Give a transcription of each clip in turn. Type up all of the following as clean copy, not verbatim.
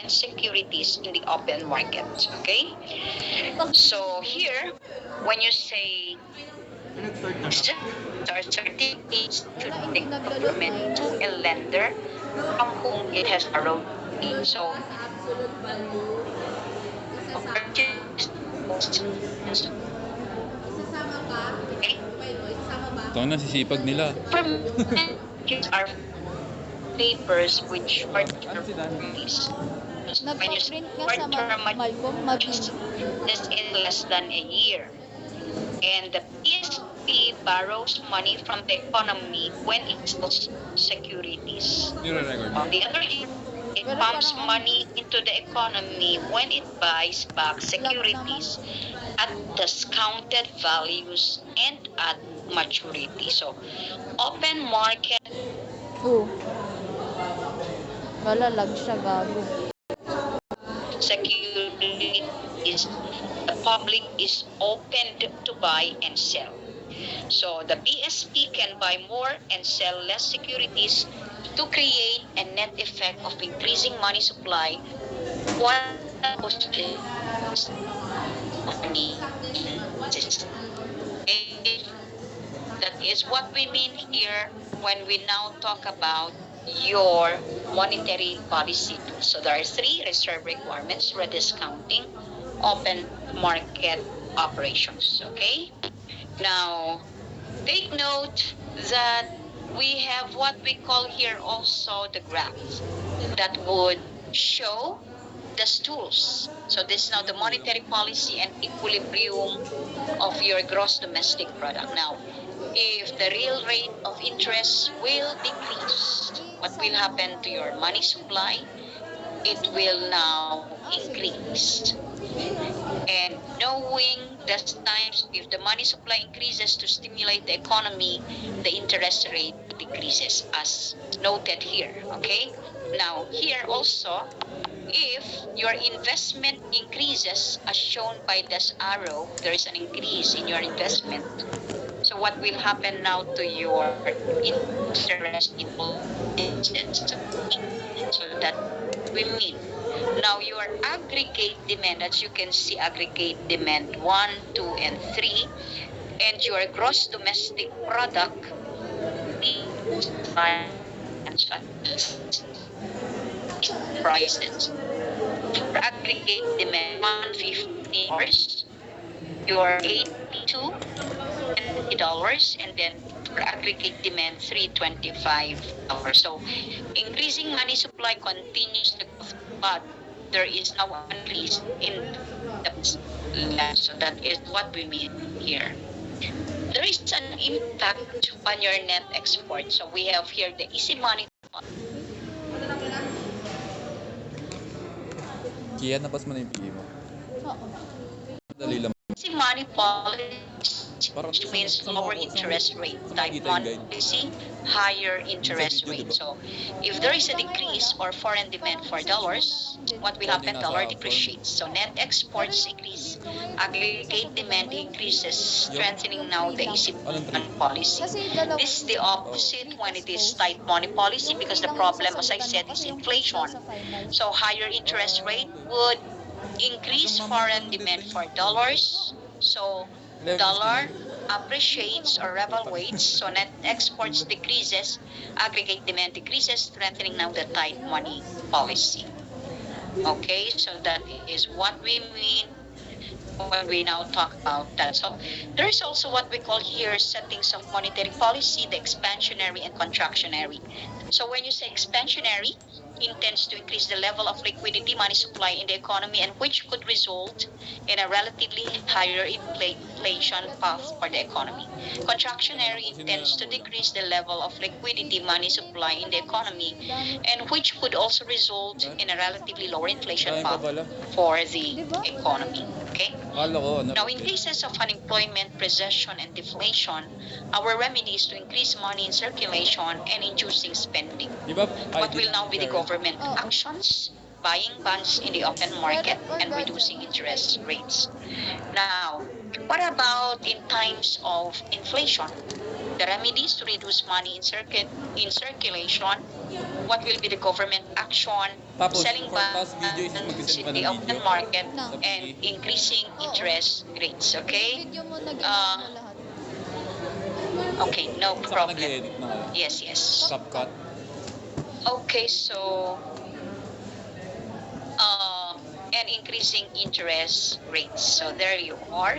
securities in the open market. Okay? So here, when you say or certificates should the government to a lender from whom it has borrowed money. So Ito na, sisipag nila. Permits are papers with short term maturities. When you Nagpa-print nga short sa term Malcolm maturities, Mabini. this is less than a year. And the PSP borrows money from the economy when it sells securities. On the other hand, it pumps money into the economy when it buys back securities at discounted values and at maturity. So, open market Oh. Wala, lag siya, gago. securities, the public is opened to buy and sell. So the BSP can buy more and sell less securities to create a net effect of increasing money supply while that is what we mean here when we now talk about your monetary policy. So there are three reserve requirements: rediscounting, open market operations. Okay? Now, take note that we have what we call here also the graph that would show the stools. So this is now the monetary policy and equilibrium of your gross domestic product. Now, if the real rate of interest will decrease, what will happen to your money supply? It will now increase. And knowing the times, if the money supply increases to stimulate the economy, the interest rate decreases, as noted here. Okay? Now, here also, if your investment increases, as shown by this arrow, there is an increase in your investment. So what will happen now to your interest? It will increase. So that we mean now your aggregate demand, as you can see, aggregate demand 1, 2, and 3, and your gross domestic product prices. For aggregate demand $150, your $82, and then for aggregate demand $325. So increasing money supply continues to growth, but there is now an increase in the so that is what we mean here. There is an impact on your net export. So we have here the easy money. Kaya napas mo na yung PE mo. Oo. Dali lang. Easy money policy, which means lower interest rate. Type 1 policy, higher interest rate. So if there is a decrease or foreign demand for dollars, what will happen? Dollar depreciates. So net exports increase, aggregate demand increases, strengthening now the easy money policy. This is the opposite when it is tight money policy, because the problem, as I said, is inflation. So higher interest rate would increase foreign demand for dollars. So dollar appreciates or revaluates. So net exports decreases, aggregate demand decreases, strengthening now the tight money policy. Okay, so that is what we mean when we now talk about that. So there is also what we call here settings of monetary policy, the expansionary and contractionary. So when you say expansionary, intends to increase the level of liquidity money supply in the economy, and which could result in a relatively higher inflation path for the economy. Contractionary intends to decrease the level of liquidity money supply in the economy, and which could also result in a relatively lower inflation path for the economy. Okay? Now, in cases of unemployment, recession, and deflation, our remedy is to increase money in circulation and inducing spending. What will now be the government actions? Buying bonds in the open market and reducing interest rates. Now, what about in times of inflation? The remedies to reduce money in circulation what will be the government action, Tapos, selling for past video, bonds mag-send in pa the ng open video. market, No. and increasing interest rates. Okay? Video mo na ginawa mo lahat. Okay, no Saka problem. nag-edit na kayo. Yes, yes. CapCut. Okay, so and increasing interest rates. So there you are.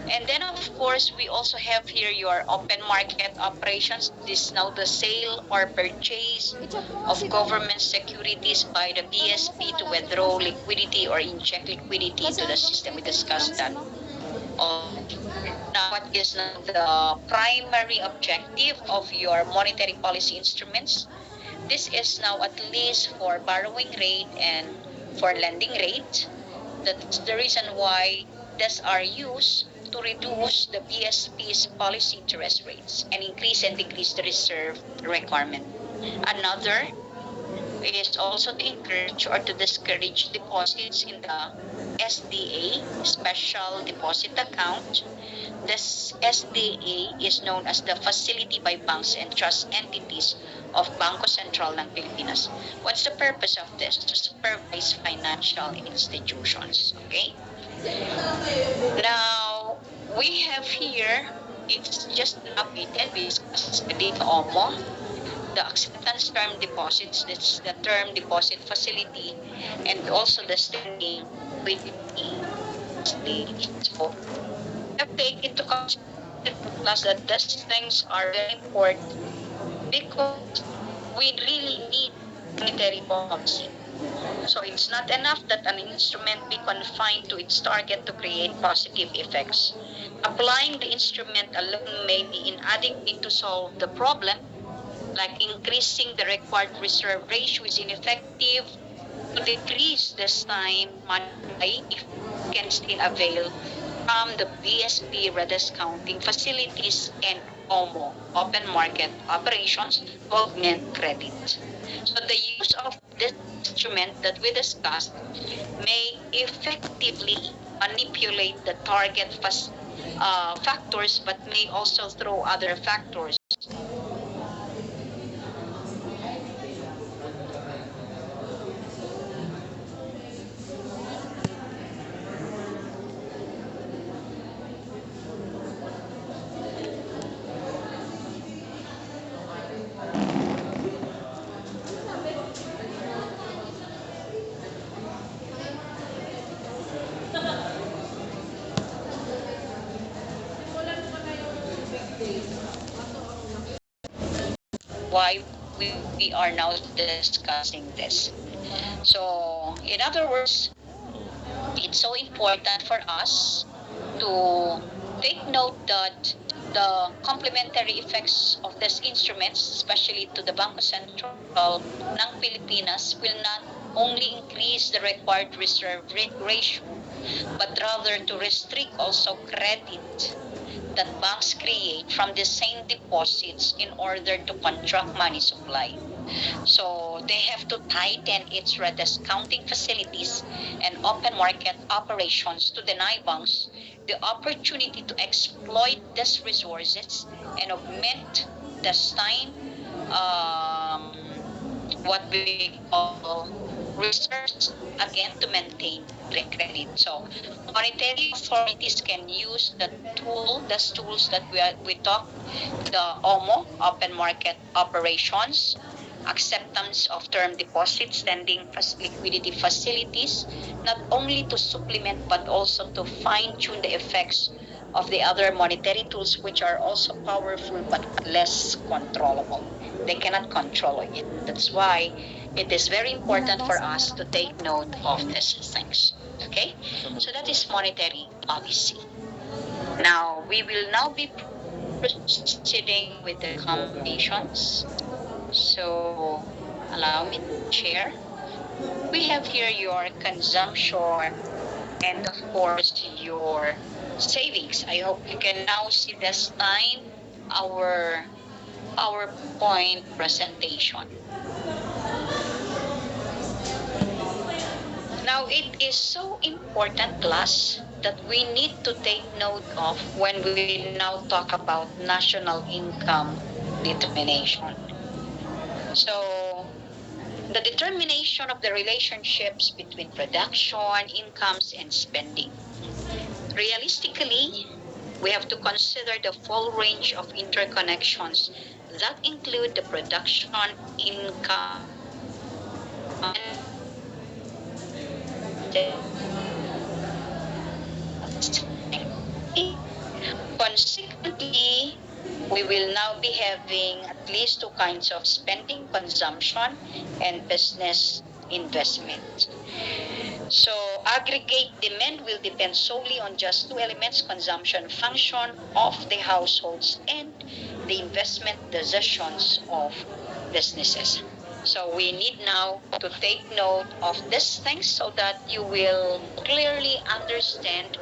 And then of course, we also have here your open market operations. This is now the sale or purchase I-check mo of kasi government securities by the BSP to withdraw liquidity or inject liquidity into the system. We discussed that. Now, what is now the primary objective of your monetary policy instruments? This is now at least for borrowing rate and for lending rate. That's the reason why these are used to reduce the BSP's policy interest rates and increase and decrease the reserve requirement. Another is also to encourage or to discourage deposits in the SDA, Special Deposit Account. This SDA is known as the Facility by Banks and Trust Entities of Bangko Sentral ng Pilipinas. What's the purpose of this? To supervise financial institutions. Okay? Now, we have here, it's just updated, we discussed the OMO, the acceptance term deposits, that's the term deposit facility, and also the standing liquidity. So, take into consideration that these things are very important because we really need monetary policy. So it's not enough that an instrument be confined to its target to create positive effects. Applying the instrument alone may be inadequate to solve the problem, like increasing the required reserve ratio is ineffective. To decrease this time, money if can still avail from the BSP rediscounting facilities and OMO, open market operations, to augment credit. So the use of this instrument that we discussed may effectively manipulate the target factors, but may also throw other factors. Why we are now discussing this. So, in other words, it's so important for us to take note that the complementary effects of these instruments, especially to the Bangko Sentral ng Pilipinas, will not only increase the required reserve ratio, but rather to restrict also credit that banks create from the same deposits in order to contract money supply. So they have to tighten its rediscounting facilities and open market operations to deny banks the opportunity to exploit these resources and augment this time what we call reserves again to maintain credit. So monetary authorities can use these tools that we talk, the OMO, open market operations, acceptance of term deposits, standing liquidity facilities, not only to supplement but also to fine-tune the effects of the other monetary tools, which are also powerful but less controllable. They cannot control it. That's why it is very important for us to take note of these things. Okay? So that is monetary policy. Now, we will now be proceeding with the combinations. So, allow me to share. We have here your consumption and of course your savings. I hope you can now see this time our PowerPoint presentation. Now, it is so important, class, that we need to take note of when we now talk about national income determination. So, the determination of the relationships between production, incomes, and spending. Realistically, we have to consider the full range of interconnections that include the production, income, consequently, we will now be having at least two kinds of spending, consumption, and business investment. So aggregate demand will depend solely on just two elements, consumption function of the households and the investment decisions of businesses. So we need now to take note of these things so that you will clearly understand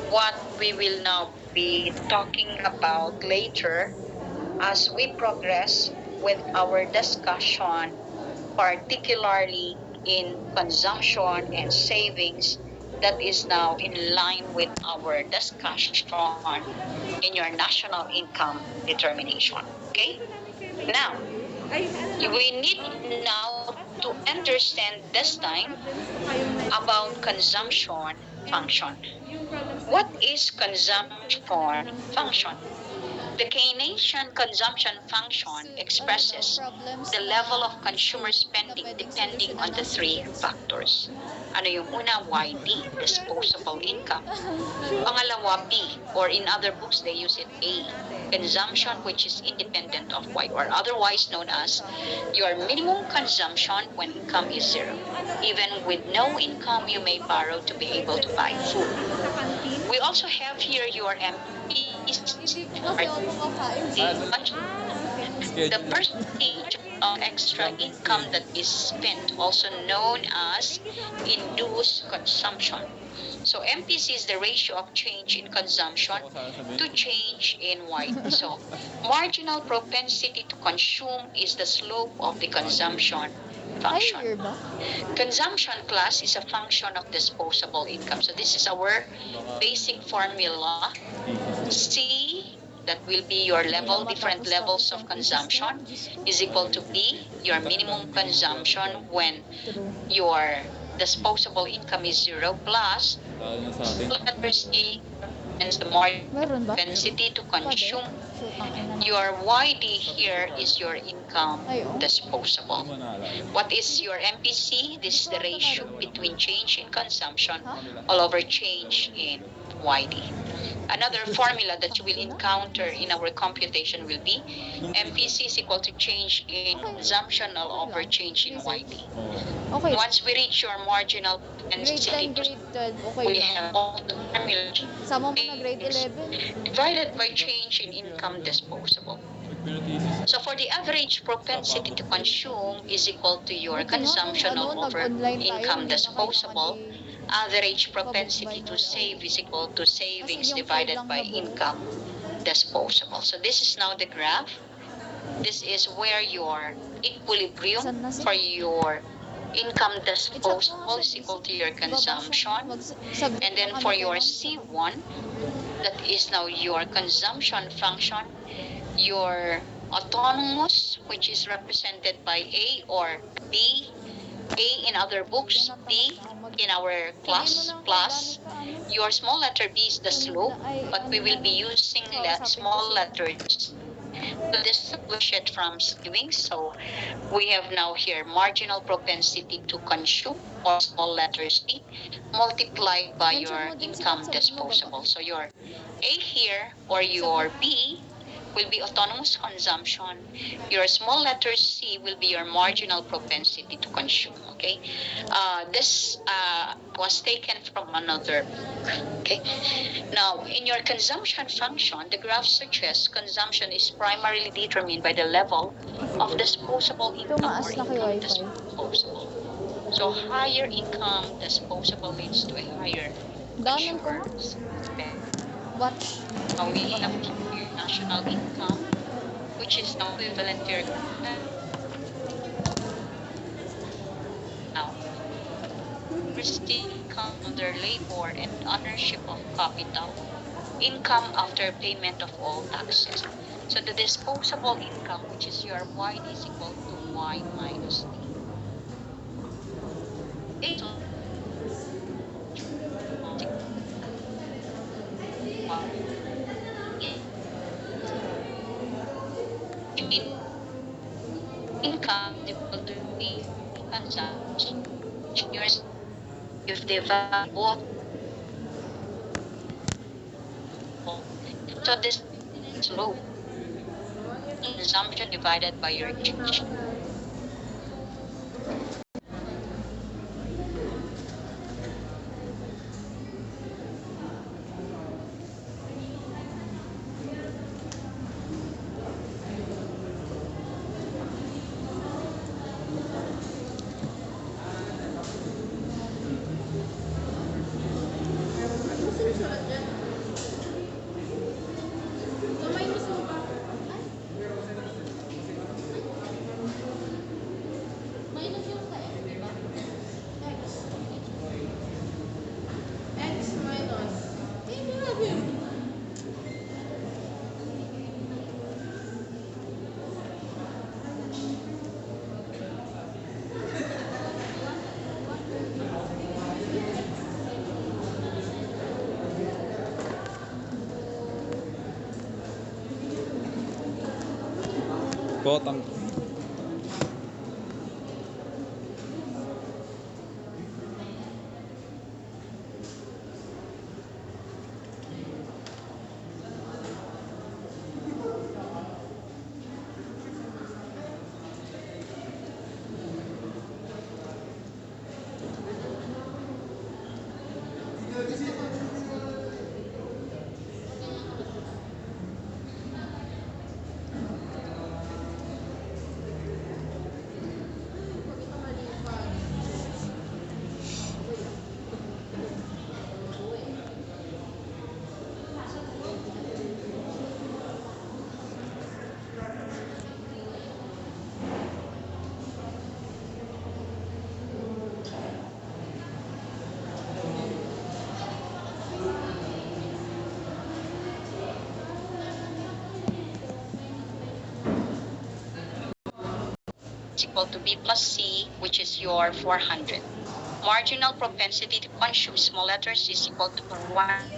what we will now be talking about later as we progress with our discussion, particularly in consumption and savings, that is now in line with our discussion in your national income determination. Okay? Now, we need now to understand this time about consumption function. What is consumption function? The Keynesian consumption function expresses the level of consumer spending depending on the three factors. Ano yung una? YD, disposable income. Pangalawa, B, or in other books they use it A, consumption which is independent of Y, or otherwise known as your minimum consumption when income is zero. Even with no income, you may borrow to be able to buy food. We also have here your MPs, the percentage of extra income that is spent, also known as induced consumption. So MPC is the ratio of change in consumption to change in YD. So marginal propensity to consume is the slope of the consumption function. Consumption class is a function of disposable income. So this is our basic formula. C, that will be your level, different levels of consumption, is equal to B, your minimum consumption when your disposable income is zero, plus letter C is the marginal propensity to consume. Your YD here is your income disposable. What is your MPC? This is the ratio between change in consumption all over change in YD. Another formula that you will encounter in our computation will be MPC is equal to change in consumption all over change in YD. Okay. Once we reach your marginal Grade 10, propensity, grade 12. Okay we lang. have all the formulas Sama mo na grade 11. divided by change in income disposable. So for the average propensity to consume is equal to your consumption all over income disposable. Average propensity to save is equal to savings divided by income disposable. So this is now the graph. This is where your equilibrium for your income disposable is equal to your consumption. And then for your C1, that is now your consumption function, your autonomous, which is represented by A or B, A in other books, B in our class, plus your small letter B is the slope, but we will be using small letters to distinguish it from savings. So we have now here marginal propensity to consume, or small letter C, multiplied by your income disposable. So your A here or your B will be autonomous consumption. Your small letter C will be your marginal propensity to consume. Okay, this was taken from another book. Okay, now in your consumption function, the graph suggests consumption is primarily determined by the level of disposable income or income disposable. So higher income disposable leads to a higher consumer spend. What? Now we have your national income, which is now equivalent to your now received income under labor and ownership of capital, income after payment of all taxes. So the disposable income, which is your YD, is equal to y minus t. Okay, so income is equal to the consumption. If they value both, so this is low. Consumption divided by your change. Minus yung sa X, di ba? X. X minus. Grabe. Potang. Is equal to B plus C, which is your 400. Marginal propensity to consume small letters is equal to 1,000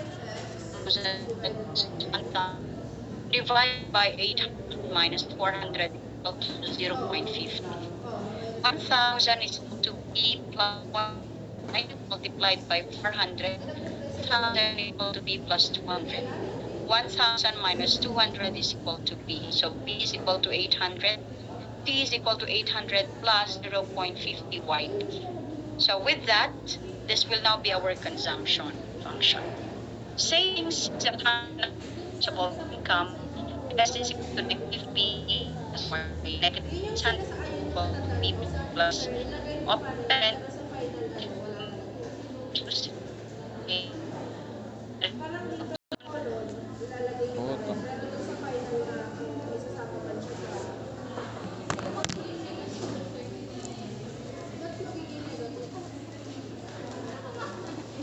divided by 800 minus 400 equal to 0.50. 1,000 is equal to B plus 1 multiplied by 400. 1,000 equal to B plus 200. 1,000 minus 200 is equal to B. So B is equal to 800. T is equal to 800 plus 0.50 YT. So with that, this will now be our consumption function. Savings is a function of income. S is equal to negative B or negative 600 equal to B plus option. Potang.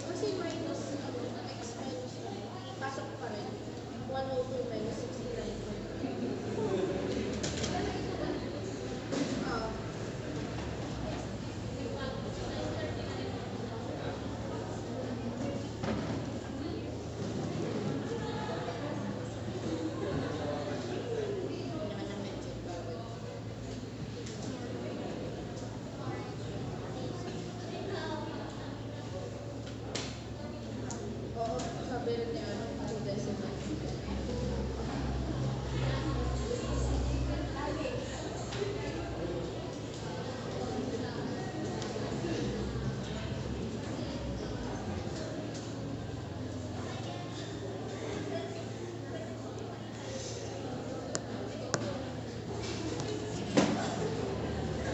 Kasi minus, X minus, pasok pa rin. 102 minus 69. Ah. Oo, sabi rin niya, 2 decimal.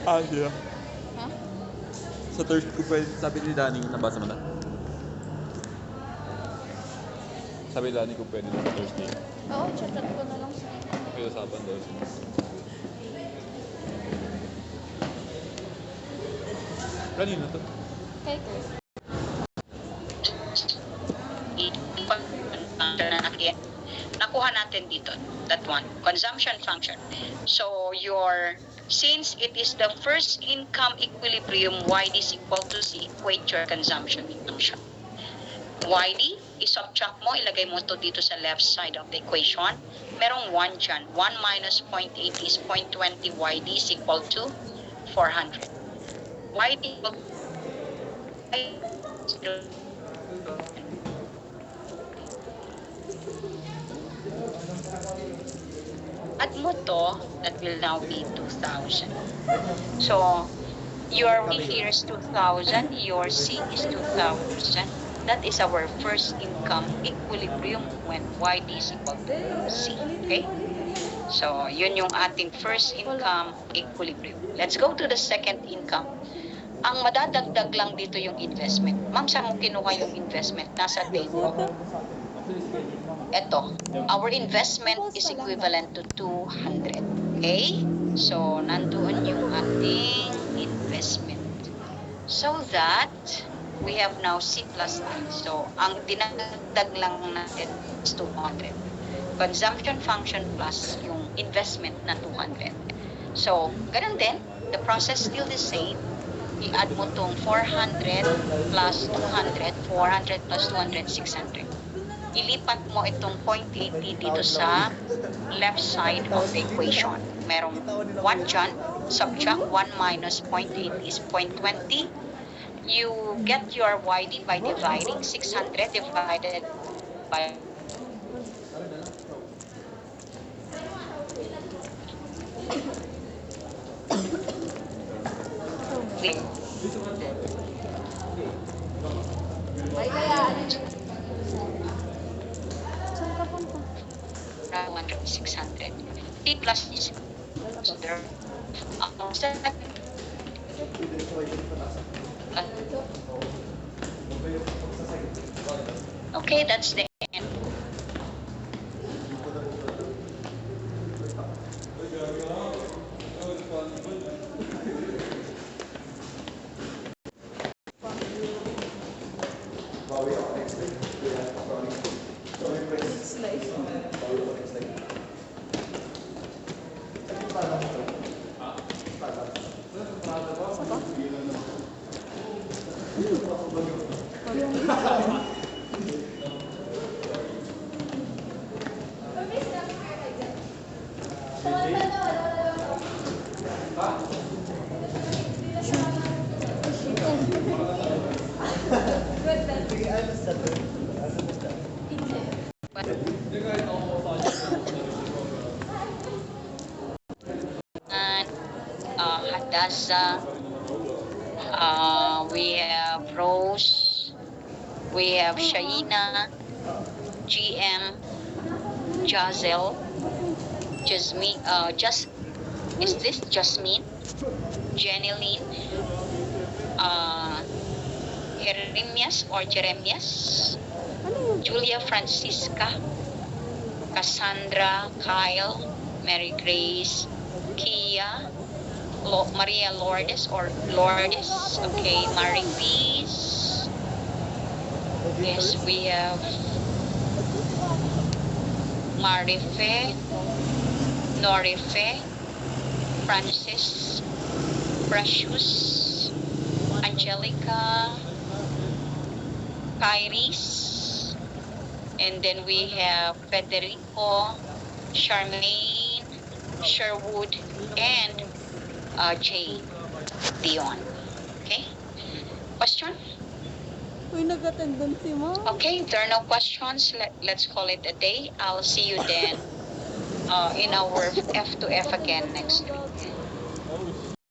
Ah, yeah. Ha? Sa Thursday ko pwede, sabi ni Danny, nabasa mo na? Sabi ni Danny ko pwede na sa Thursday. Oo, chat ko na lang sa Kaya usapan daw. Kanina to? kay Chris. Nakuha natin dito, that one, consumption function. So your Since it is the first income equilibrium, YD is equal to C, equate your consumption function. YD, isubtract mo, ilagay mo to dito sa left side of the equation. Merong 1 dyan. 1 minus 0.8 is 0.20. YD is equal to 400. YD equal to add mo to, that will now be 2,000. So, your Y here is 2,000, your C is 2,000. That is our first income equilibrium when YD is equal to C. Okay? So, yun yung ating first income equilibrium. Let's go to the second income. Ang madadagdag lang dito yung investment. Ma'am, saan mo kinuha yung investment? Nasa table. Ito, our investment is equivalent to 200. Okay? So, nandoon yung ating investment. So that, we have now C plus I. So, ang dinagdag lang natin is 200. Consumption function plus yung investment na 200. So, ganun din, the process still the same. I-add mo tong 400 plus 200, 400 plus 200, 600. Ilipat mo itong 0.80 dito sa left side of the equation. Merong 1 dyan, subtract 1 minus 0.8 is 0.20. You get your YD by dividing 600 divided by Ay, kaya, around 600. T plus is there. Okay, that's the end. Hadassah, we have Rose, we have Shaina, GM, Jazel, Jasmine, is this Jasmine? Jeneline, Jeremias, Julia Francisca, Cassandra, Kyle, Mary Grace, Kia, Maria Lourdes or Lourdes, okay, Mary Peace. Yes, we have Marife, Norife, Francis, Precious, Angelica, Kairis, and then we have Federico, Charmaine, Sherwood, and Jane Dion. Okay? Question? Uy, nag-attendance si Ma'am. Okay, if there are no questions, let's call it a day. I'll see you then in our F to F again next week.